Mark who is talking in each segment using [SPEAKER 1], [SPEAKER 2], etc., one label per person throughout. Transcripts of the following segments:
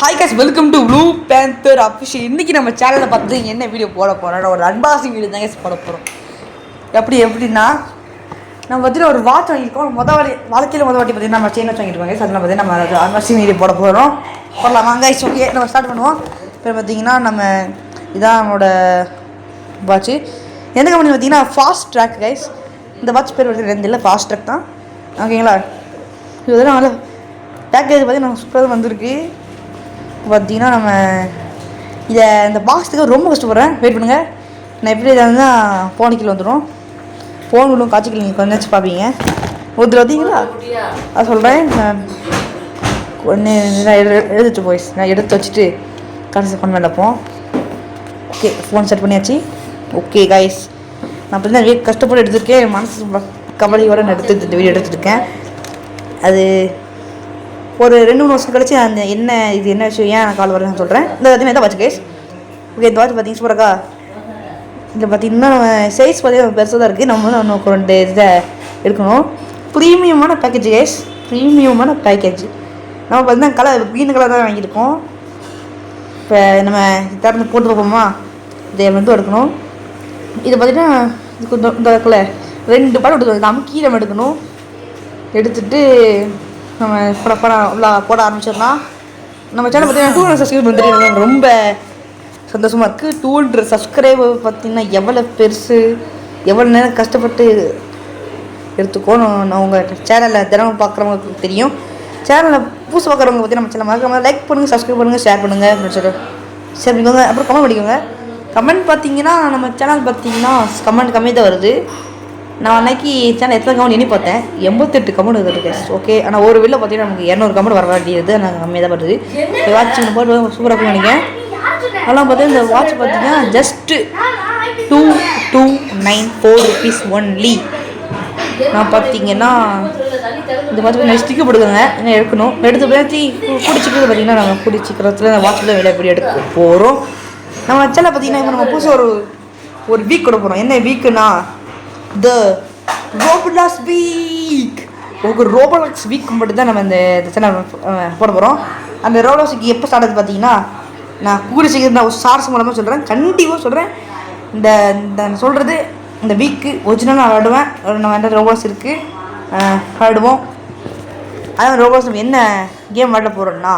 [SPEAKER 1] Hi cos, welcome to blue panther official. இன்றைக்கி நம்ம சேனலில் பார்த்து என்ன வீடியோ போட போகிறோம், ஒரு அன்பாக்சிங் வீடியோ தான் போட போகிறோம். எப்படின்னா நம்ம பார்த்தீங்கன்னா ஒரு வாட்ச் வாங்கியிருக்கோம். வாழ்க்கையில் வாட்டி பார்த்தீங்கன்னா நம்ம செயின் வாட்ச் வாங்கியிருக்கோம். அதில் பார்த்தீங்கன்னா நம்ம அன்பாக்சிங் வீடியோ போடலாம் வாங்க. ஓகே, நம்ம ஸ்டார்ட் பண்ணுவோம். இப்போ பார்த்தீங்கன்னா நம்ம இதான் நம்மளோட வாட்ச்சு. எந்த கம்பெனி பார்த்தீங்கன்னா ஃபாஸ்ட் ட்ராக் கைஸ். இந்த வாட்ச் பேர் வந்து இல்லை, ஃபாஸ்ட் ட்ராக் தான். ஓகேங்களா? இதெல்லாம் நல்லா பேக்கேஜ் பார்த்தீங்கன்னா சூப்பராக வந்திருக்கு. பார்த்தீங்கன்னா நம்ம இதை இந்த பாக்ஸுக்கு ரொம்ப கஷ்டப்படுறேன். வெயிட் பண்ணுங்கள். நான் எப்படி இருந்தால் ஃபோன் கீழே வந்துடும். ஃபோன் விடும் காய்ச்சிக்கல. நீங்கள் கொஞ்சம் வச்சு பார்ப்பீங்க. ஒருத்தர் பார்த்தீங்களா அதை சொல்கிறேன். ஒன்று எழுதிட்டு போய் நான் எடுத்து வச்சுட்டு கடைசி ஃபோன் வைப்போம். ஓகே, ஃபோன் செட் பண்ணியாச்சு. ஓகே கைஸ், நான் பார்த்தீங்கன்னா கஷ்டப்பட்டு எடுத்துருக்கேன். மனசு கவலையோடு நான் இந்த வீடியோ எடுத்துருக்கேன். அது ஒரு 2-3 வருஷம் கழிச்சு அந்த என்ன விஷயம் ஏன் நான் கால் வரேன்னு சொல்கிறேன். இந்த பார்த்தீங்கன்னா இதை வாட்ச் கைஸ். ஓகே, இந்த வாட்ச் பார்த்தீங்கன்னா சூப்பராக்கா. இதில் பார்த்தீங்கன்னா சைஸ் பார்த்தீங்கன்னா பெருசாக தான் இருக்குது. நம்ம இன்னும் 2 இதை எடுக்கணும். ப்ரீமியமான பேக்கேஜ் கைஸ், ப்ரீமியமான பேக்கேஜ். நம்ம பார்த்தீங்கன்னா க்ரீன் கலர் தான் வாங்கியிருக்கோம். இப்போ நம்ம திறந்து போட்டு பார்ப்போமா? இதை வந்து எடுக்கணும். இதை பார்த்தீங்கன்னா இதுக்கு இந்த இடத்துல 2 பாடம் எடுக்கணும். நம்ம கீழே எடுக்கணும். எடுத்துட்டு நம்ம போட ஆரம்பிச்சிடலாம். நம்ம சேனல் பார்த்தீங்கன்னா 200 சப்ஸ்கிரைபர் வந்துட்டு ரொம்ப சந்தோஷமாக இருக்குது. 200 சப்ஸ்கிரைபர் பார்த்தீங்கன்னா எவ்வளோ பெருசு, எவ்வளோ நேரம் கஷ்டப்பட்டு எடுத்துக்கோணும். நான் உங்கள் சேனலில் தினமும் பார்க்குறவங்களுக்கு தெரியும். சேனலில் புதுசு பார்க்குறவங்க பார்த்தீங்கன்னா நம்ம சேனல் மறக்காம லைக் பண்ணுங்கள், சப்ஸ்கிரைப் பண்ணுங்கள், ஷேர் பண்ணுங்கள் அப்படின்னு ஷேர் பண்ணிக்கோங்க. அப்புறம் கமெண்ட் பண்ணிக்கோங்க. கமெண்ட் பார்த்தீங்கன்னா நம்ம சேனல் பார்த்தீங்கன்னா கமெண்ட் கம்மி தான் வருது. நான் அன்றைக்கி சேனல் எத்தனை கமெண்ட் எண்ணி பார்த்தேன், 88 கமெண்ட் இருக்குது. ஓகே, ஆனால் ஒரு வீட்டில் பார்த்தீங்கன்னா நமக்கு 200 கமெண்ட் வர வேண்டியது நாங்கள் கம்மியாக தான் வருது. இந்த வாட்ச் போட்டு சூப்பராக நினைக்கிறேன். அதெல்லாம் பார்த்தீங்கன்னா இந்த வாட்ச் பார்த்தீங்கன்னா ஜஸ்ட்டு 2294 rupees ஒன்லி. நான் பார்த்தீங்கன்னா இந்த வாட்ச் ஸ்டிக்கு போடுங்க, என்ன எடுக்கணும். எடுத்து பிடிச்சிக்கிறது பார்த்தீங்கன்னா நம்ம பிடிச்சிக்கிறதுல இந்த வாட்சில் வெளியே எப்படி எடுக்க போகிறோம். நம்ம சேனல் பார்த்தீங்கன்னா இப்போ நம்ம புதுசாக ஒரு வீக் கொடுக்க போகிறோம். என்ன வீக்குன்னா த ரோபலாக்ஸ் வீக். ஒரு ரோபலாக்ஸ் வீக் மட்டும் தான் நம்ம இந்த சேனல் போட போகிறோம். அந்த ரோபலாக்ஸ் வீக் எப்போ ஸ்டார்ட் ஆகுது பார்த்தீங்கன்னா, நான் கூடி சீக்கிரம் நான் சார்ஸ் மூலமாக சொல்கிறேன், கண்டிப்பாக சொல்கிறேன். இந்த சொல்கிறது இந்த வீக்கு ஒரிஜினலாக நான் விளாடுவேன். நம்ம என்ன ரோபலாக்ஸ் இருக்குது விளாடுவோம். அதான் ரோபலாக்ஸ் நம்ம என்ன கேம் விளாட போகிறோம்னா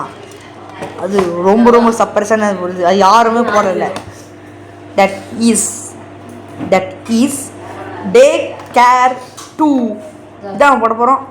[SPEAKER 1] அது ரொம்ப சப்பரஸான ஒரு அது யாருமே போடலை. தட் இஸ் டே கேர் 2 இதான் போட போகிறோம்.